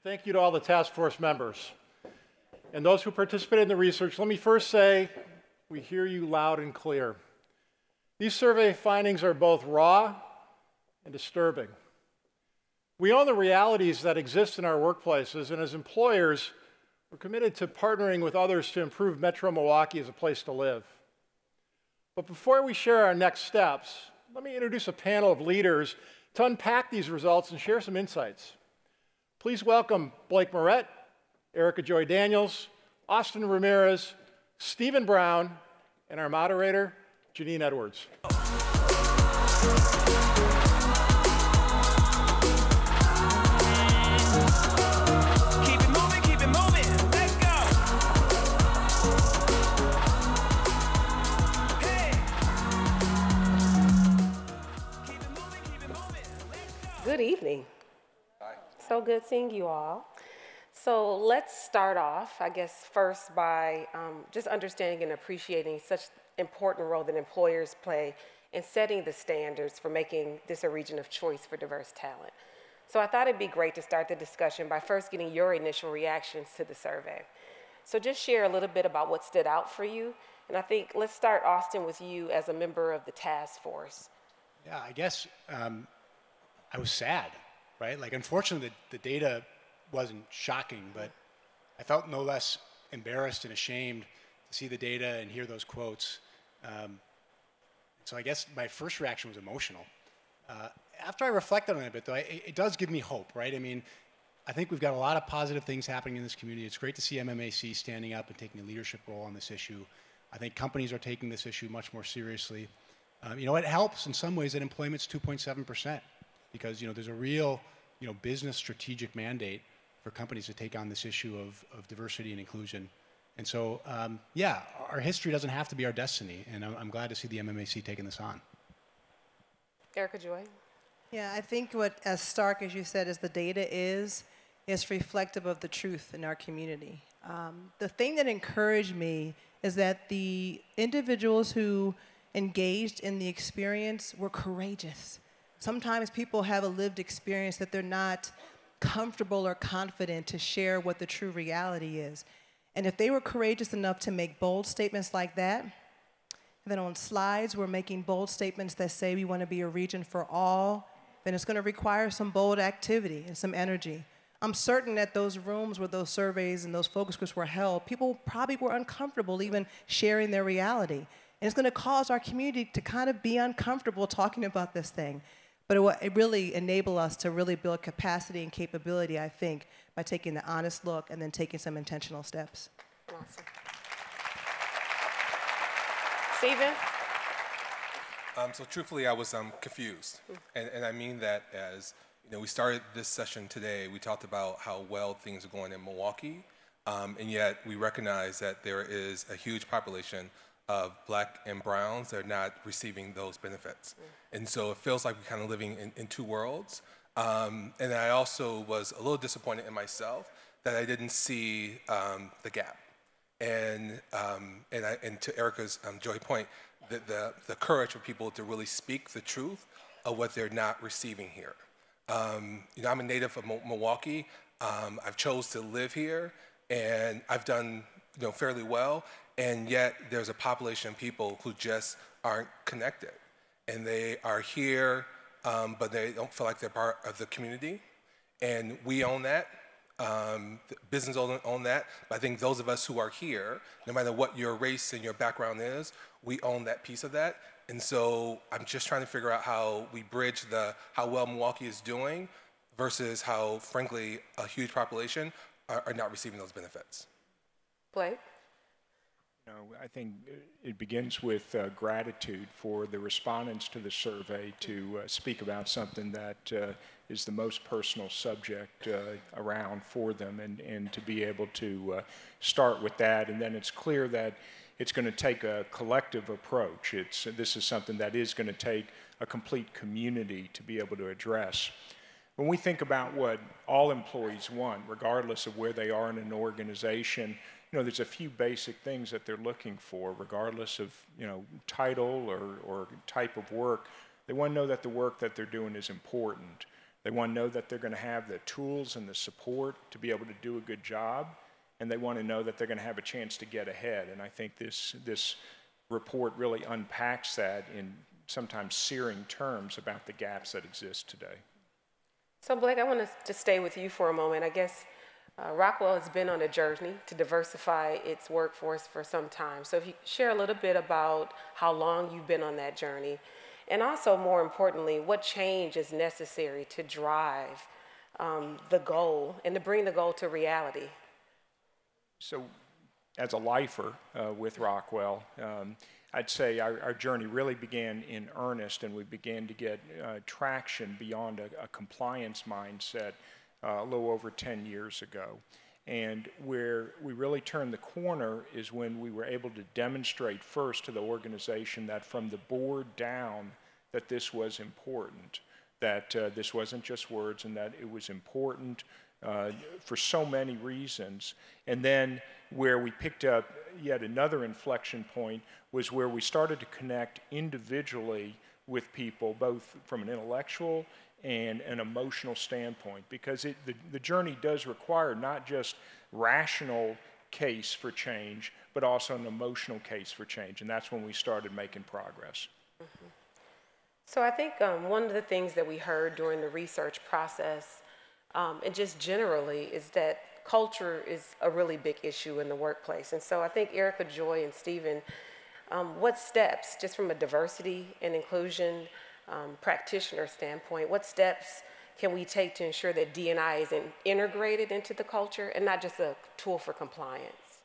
thank you to all the task force members. And those who participated in the research, let me first say, we hear you loud and clear. These survey findings are both raw and disturbing. We own the realities that exist in our workplaces, and as employers, we're committed to partnering with others to improve Metro Milwaukee as a place to live. But before we share our next steps, let me introduce a panel of leaders to unpack these results and share some insights. Please welcome Blake Moret, Erickajoy Daniels, Austin Ramirez, Stephen Brown, and our moderator, Genyne Edwards. Good evening. Hi. So good seeing you all. So let's start off, I guess, first by just understanding and appreciating such important role that employers play in setting the standards for making this a region of choice for diverse talent. So I thought it'd be great to start the discussion by first getting your initial reactions to the survey. So just share a little bit about what stood out for you. And I think let's start, Austin, with you as a member of the task force. Yeah, I guess I was sad, right? Like, unfortunately, the data wasn't shocking, but I felt no less embarrassed and ashamed to see the data and hear those quotes. So I guess my first reaction was emotional. After I reflected on it a bit, though, it does give me hope, right? I mean, I think we've got a lot of positive things happening in this community. It's great to see MMAC standing up and taking a leadership role on this issue. I think companies are taking this issue much more seriously. You know, it helps in some ways that employment's 2.7%. Because, you know, there's a real, you know, business strategic mandate for companies to take on this issue of diversity and inclusion. And so, yeah, our history doesn't have to be our destiny, and I'm glad to see the MMAC taking this on. Erickajoy? Yeah, I think what, as stark as you said, as the data is reflective of the truth in our community. The thing that encouraged me is that the individuals who engaged in the experience were courageous. Sometimes people have a lived experience that they're not comfortable or confident to share what the true reality is. And if they were courageous enough to make bold statements like that, and then on slides we're making bold statements that say we want to be a region for all, then it's going to require some bold activity and some energy. I'm certain that those rooms where those surveys and those focus groups were held, people probably were uncomfortable even sharing their reality. And it's going to cause our community to kind of be uncomfortable talking about this thing. But it really enabled us to really build capacity and capability, I think, by taking the honest look and then taking some intentional steps. Awesome. Stephen? So truthfully, I was confused. And I mean that as, you know, we started this session today, we talked about how well things are going in Milwaukee, and yet we recognize that there is a huge population of Black and Browns that are not receiving those benefits. And so it feels like we're kind of living in two worlds. And I also was a little disappointed in myself that I didn't see the gap. And to Erica's Joy point, the courage for people to really speak the truth of what they're not receiving here. You know, I'm a native of Milwaukee. I've chose to live here, and I've done, you know, fairly well. And yet there's a population of people who just aren't connected. And they are here, but they don't feel like they're part of the community. And we own that. Business own that. But I think those of us who are here, no matter what your race and your background is, we own that piece of that. And so I'm just trying to figure out how we bridge how well Milwaukee is doing versus how, frankly, a huge population are not receiving those benefits. Blake? You know, I think it begins with gratitude for the respondents to the survey to speak about something that is the most personal subject around for them, and to be able to start with that. And then it's clear that it's going to take a collective approach. This is something that is going to take a complete community to be able to address. When we think about what all employees want, regardless of where they are in an organization, you know, there's a few basic things that they're looking for, regardless of, you know, title or type of work. They want to know that the work that they're doing is important. They want to know that they're going to have the tools and the support to be able to do a good job, and they want to know that they're going to have a chance to get ahead. And I think this report really unpacks that in sometimes searing terms about the gaps that exist today. So Blake, I want to stay with you for a moment. I guess Rockwell has been on a journey to diversify its workforce for some time. So if you share a little bit about how long you've been on that journey, and also more importantly, what change is necessary to drive the goal and to bring the goal to reality? So as a lifer with Rockwell, I'd say our journey really began in earnest, and we began to get traction beyond a compliance mindset a little over 10 years ago. And where we really turned the corner is when we were able to demonstrate first to the organization that from the board down that this was important, that this wasn't just words, and that it was important for so many reasons. And then where we picked up yet another inflection point was where we started to connect individually with people, both from an intellectual and an emotional standpoint, because the journey does require not just rational case for change, but also an emotional case for change, and that's when we started making progress. Mm-hmm. So I think one of the things that we heard during the research process, and just generally, is that culture is a really big issue in the workplace. And so I think Erickajoy and Stephen, what steps, just from a diversity and inclusion practitioner standpoint, what steps can we take to ensure that D&I is integrated into the culture and not just a tool for compliance?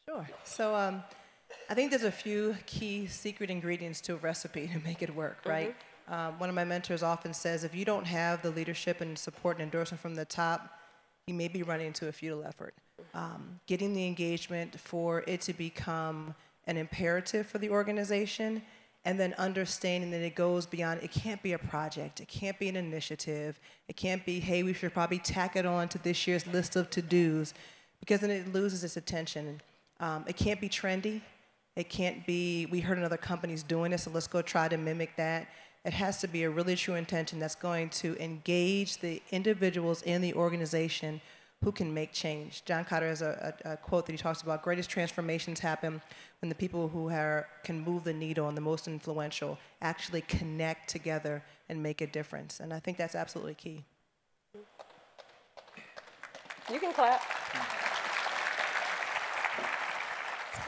Sure. So I think there's a few key secret ingredients to a recipe to make it work, right? One of my mentors often says, if you don't have the leadership and support and endorsement from the top, you may be running into a futile effort. Getting the engagement for it to become an imperative for the organization, and then understanding that it goes beyond, it can't be a project, it can't be an initiative, it can't be, hey, we should probably tack it on to this year's list of to-dos, because then it loses its attention. It can't be trendy, it can't be, we heard another company's doing this, so let's go try to mimic that. It has to be a really true intention that's going to engage the individuals in the organization who can make change. John Cotter has a quote that he talks about, greatest transformations happen when the people who can move the needle and the most influential actually connect together and make a difference. And I think that's absolutely key. You can clap.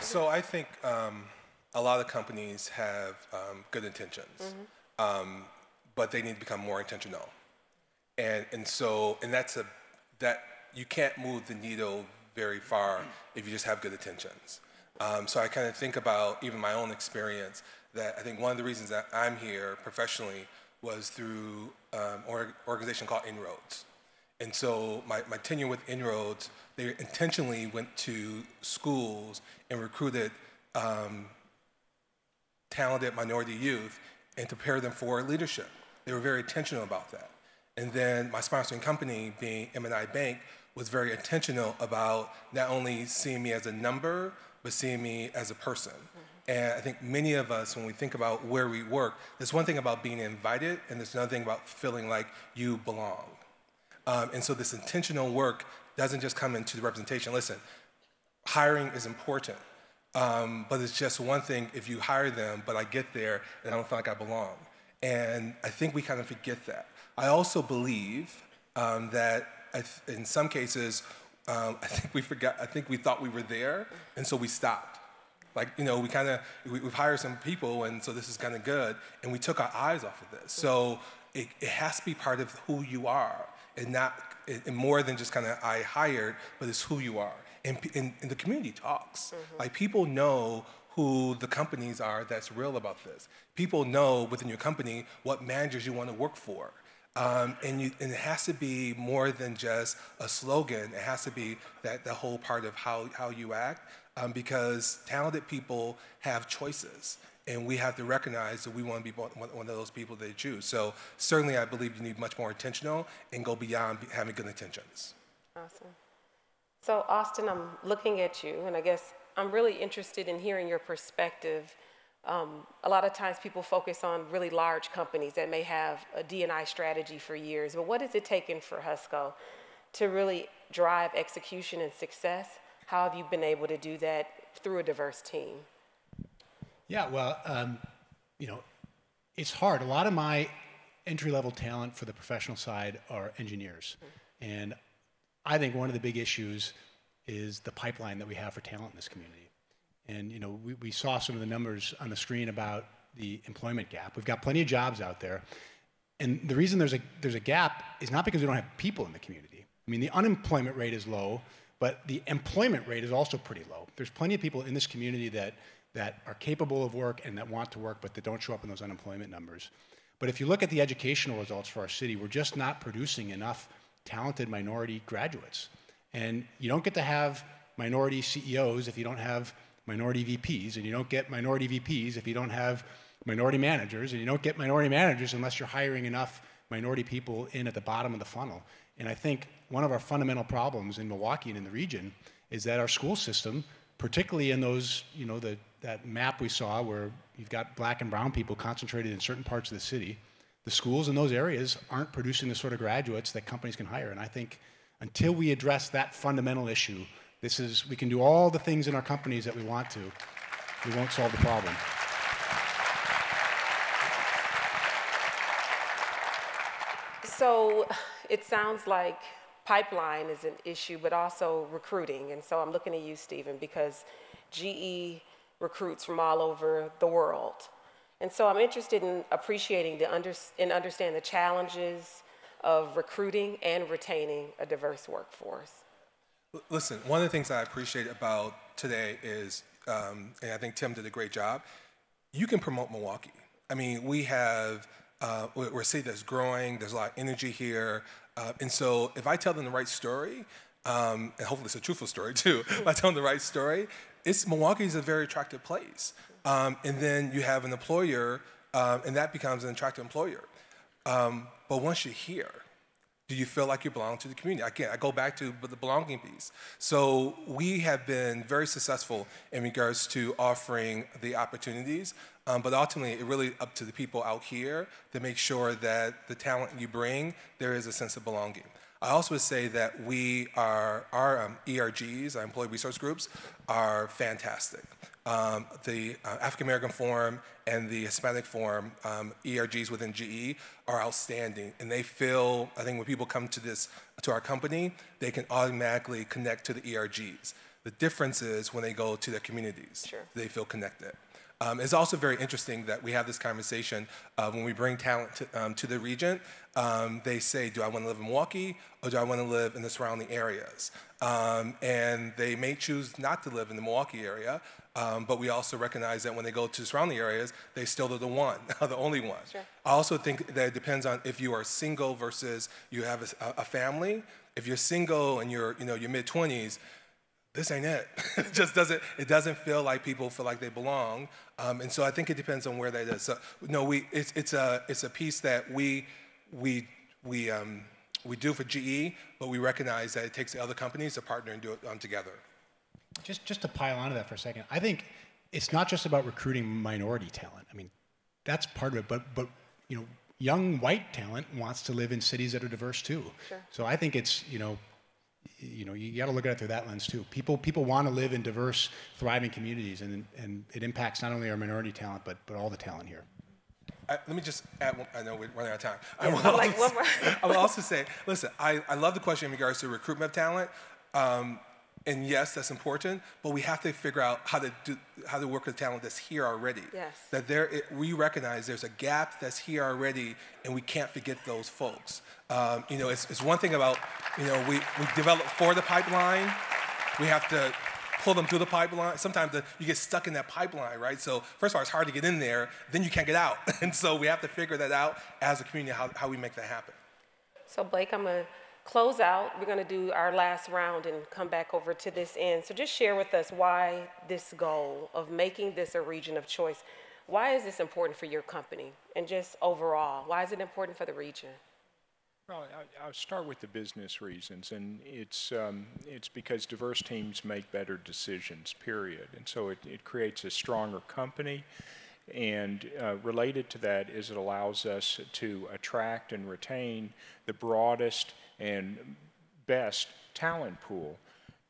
So I think a lot of companies have good intentions, but they need to become more intentional. And that you can't move the needle very far if you just have good intentions. So I kind of think about even my own experience, that I think one of the reasons that I'm here professionally was through an organization called Inroads. And so my tenure with Inroads, they intentionally went to schools and recruited talented minority youth and to prepare them for leadership. They were very intentional about that. And then my sponsoring company, being M&I Bank, was very intentional about not only seeing me as a number, but seeing me as a person. And I think many of us, when we think about where we work, there's one thing about being invited, and there's another thing about feeling like you belong. And so this intentional work doesn't just come into the representation. Listen, hiring is important, but it's just one thing if you hire them, but I get there and I don't feel like I belong. And I think we kind of forget that. I also believe that in some cases, I think we thought we were there, and so we stopped. Like, you know, we've hired some people, and so this is kind of good, and we took our eyes off of this. So it has to be part of who you are, and more than just kind of I hired, but it's who you are. And the community talks. Like, people know who the companies are that's real about this. People know within your company what managers you want to work for. And it has to be more than just a slogan. It has to be the whole part of how you act, because talented people have choices, and we have to recognize that we want to be one of those people they choose. So certainly I believe you need much more intentional and go beyond having good intentions. Awesome. So Austin, I'm looking at you, and I guess I'm really interested in hearing your perspective A lot of times people focus on really large companies that may have a D&I strategy for years, but what has it taken for Husco to really drive execution and success? How have you been able to do that through a diverse team? Yeah, well, you know, it's hard. A lot of my entry-level talent for the professional side are engineers. And I think one of the big issues is the pipeline that we have for talent in this community. And you know, we saw some of the numbers on the screen about the employment gap. We've got plenty of jobs out there. And the reason there's a gap is not because we don't have people in the community. I mean, the unemployment rate is low, but the employment rate is also pretty low. There's plenty of people in this community that are capable of work and that want to work, but that don't show up in those unemployment numbers. But if you look at the educational results for our city, we're just not producing enough talented minority graduates. And you don't get to have minority CEOs if you don't have minority VPs, and you don't get minority VPs if you don't have minority managers, and you don't get minority managers unless you're hiring enough minority people in at the bottom of the funnel. And I think one of our fundamental problems in Milwaukee and in the region is that our school system, particularly in those, you know, that map we saw where you've got black and brown people concentrated in certain parts of the city, the schools in those areas aren't producing the sort of graduates that companies can hire. And I think until we address that fundamental issue, we can do all the things in our companies that we want to, we won't solve the problem. So it sounds like pipeline is an issue, but also recruiting. And so I'm looking at you, Stephen, because GE recruits from all over the world. And so I'm interested in appreciating and understanding the challenges of recruiting and retaining a diverse workforce. Listen, one of the things I appreciate about today is, and I think Tim did a great job, you can promote Milwaukee. I mean, we have, we're a city that's growing, there's a lot of energy here, and so if I tell them the right story, and hopefully it's a truthful story too, if I tell them the right story, Milwaukee is a very attractive place. And then you have an employer, and that becomes an attractive employer. But once you're here, do you feel like you belong to the community? Again, I go back to the belonging piece. So we have been very successful in regards to offering the opportunities, but ultimately it really up to the people out here to make sure that the talent you bring, there is a sense of belonging. I also would say that our ERGs, our employee resource groups, are fantastic. The African American Forum and the Hispanic Forum, ERGs within GE, are outstanding. And they feel, I think when people come to our company, they can automatically connect to the ERGs. The difference is when they go to their communities, sure, they feel connected. It's also very interesting that we have this conversation when we bring talent to the region. They say, do I want to live in Milwaukee or do I want to live in the surrounding areas? And they may choose not to live in the Milwaukee area, but we also recognize that when they go to surrounding areas, they still are the only one. Sure. I also think that it depends on if you are single versus you have a family. If you're single and you're your mid-20s, this ain't it. It doesn't feel like people feel like they belong, and so I think it depends on where that is. So no, it's a piece that we do for GE, but we recognize that it takes the other companies to partner and do it together. Just to pile onto that for a second, I think it's not just about recruiting minority talent. I mean, that's part of it, but young white talent wants to live in cities that are diverse too. Sure. So I think it's you got to look at it through that lens too. People want to live in diverse, thriving communities, and it impacts not only our minority talent, but all the talent here. Let me just add one. I know we're running out of time. Yeah, I will also say, listen, I love the question in regards to recruitment of talent. And yes, that's important, but we have to figure out how to work with talent that's here already. Yes. That we recognize there's a gap that's here already, and we can't forget those folks. It's one thing about we develop for the pipeline. We have to pull them through the pipeline. Sometimes you get stuck in that pipeline, right? So first of all, it's hard to get in there. Then you can't get out, and so we have to figure that out as a community how we make that happen. So Blake, I'm gonna close out. We're going to do our last round and come back over to this end. So just share with us why this goal of making this a region of choice, why is this important for your company? And just overall, why is it important for the region? Well, I'll start with the business reasons, and it's because diverse teams make better decisions, period. And so it creates a stronger company. And related to that is it allows us to attract and retain the broadest and best talent pool.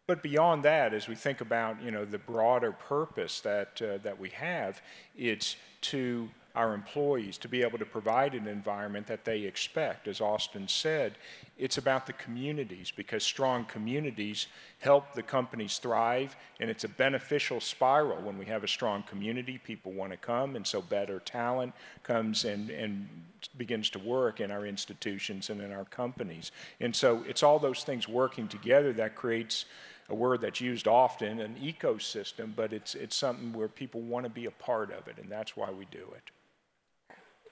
But beyond that, as we think about, the broader purpose that we have, it's to our employees to be able to provide an environment that they expect. As Austin said, it's about the communities, because strong communities help the companies thrive, and it's a beneficial spiral. When we have a strong community, people want to come, and so better talent comes and begins to work in our institutions and in our companies. And so it's all those things working together that creates a word that's used often, an ecosystem, but it's something where people want to be a part of it, and that's why we do it.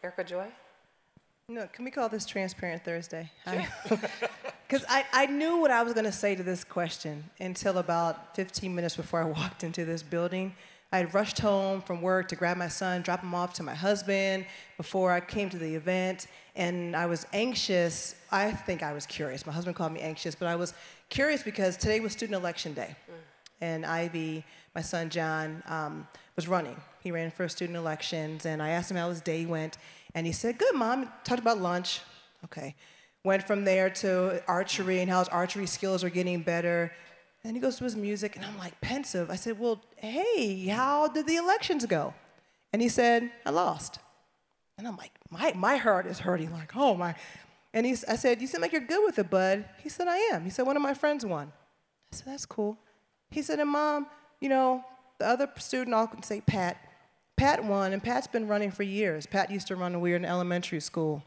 Erickajoy? No, can we call this Transparent Thursday? Because I knew what I was going to say to this question until about 15 minutes before I walked into this building. I had rushed home from work to grab my son, drop him off to my husband before I came to the event, and I was anxious. I think I was curious. My husband called me anxious, but I was curious because today was student election day, and Ivy, my son John, was running. He ran for student elections, and I asked him how his day went, and he said, "Good, Mom." Talked about lunch. Okay. Went from there to archery and how his archery skills are getting better. And he goes to his music, and I'm like pensive. I said, "Well, hey, how did the elections go?" And he said, "I lost." And I'm like, my heart is hurting, like, oh my. And I said, "You seem like you're good with it, bud." He said, "I am." He said, "One of my friends won." I said, "That's cool." He said, "And Mom, the other student, I'll say Pat won, and Pat's been running for years. Pat used to run when we were in elementary school.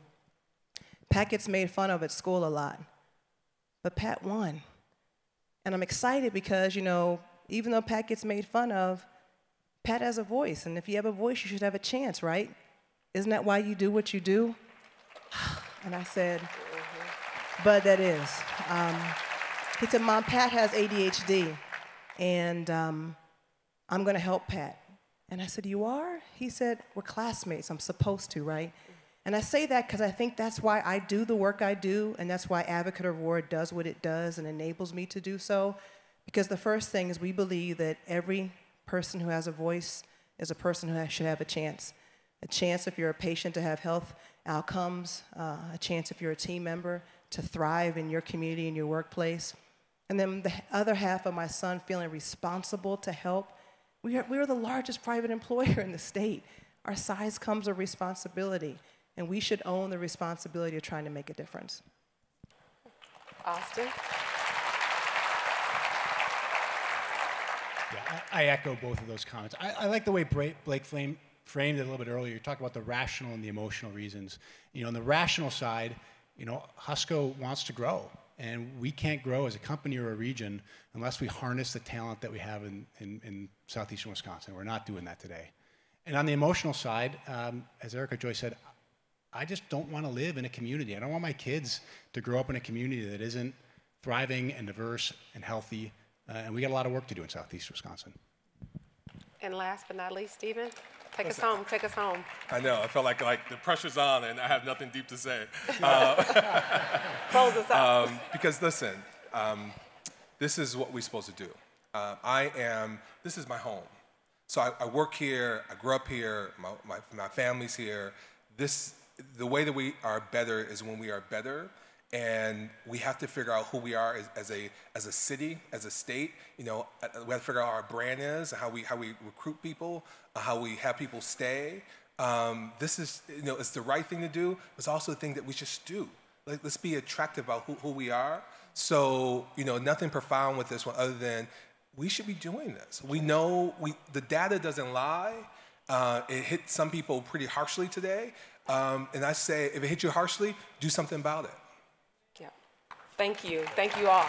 Pat gets made fun of at school a lot, but Pat won. And I'm excited because, even though Pat gets made fun of, Pat has a voice, and if you have a voice, you should have a chance, right? Isn't that why you do what you do?" And I said, "Bud, that is." He said, "Mom, Pat has ADHD, and I'm going to help Pat." And I said, "You are?" He said, "We're classmates. I'm supposed to, right?" And I say that because I think that's why I do the work I do, and that's why Advocate Aurora does what it does and enables me to do so. Because the first thing is we believe that every person who has a voice is a person who should have a chance. A chance if you're a patient to have health outcomes, a chance if you're a team member to thrive in your community, in your workplace. And then the other half of my son feeling responsible to help. We are the largest private employer in the state. Our size comes with responsibility, and we should own the responsibility of trying to make a difference. Austin? Yeah, I echo both of those comments. I like the way Blake framed it a little bit earlier. You talked about the rational and the emotional reasons. On the rational side, Husco wants to grow, and we can't grow as a company or a region unless we harness the talent that we have in southeastern Wisconsin. We're not doing that today. And on the emotional side, as Erickajoy said, I just don't want to live in a community. I don't want my kids to grow up in a community that isn't thriving and diverse and healthy. And we got a lot of work to do in southeast Wisconsin. And last but not least, Stephen, take us home. Take us home. I know. I felt like the pressure's on, and I have nothing deep to say. Close us out. Because listen, this is what we're supposed to do. This is my home. So I work here. I grew up here. My family's here. The way that we are better is when we are better, and we have to figure out who we are as a city, as a state. We have to figure out how our brand is, how we recruit people, how we have people stay. This is it's the right thing to do. It's also the thing that we just do. Let's be attractive about who we are. So nothing profound with this one other than we should be doing this. We know the data doesn't lie. It hit some people pretty harshly today. And I say, if it hit you harshly, do something about it. Yeah. Thank you. Thank you all.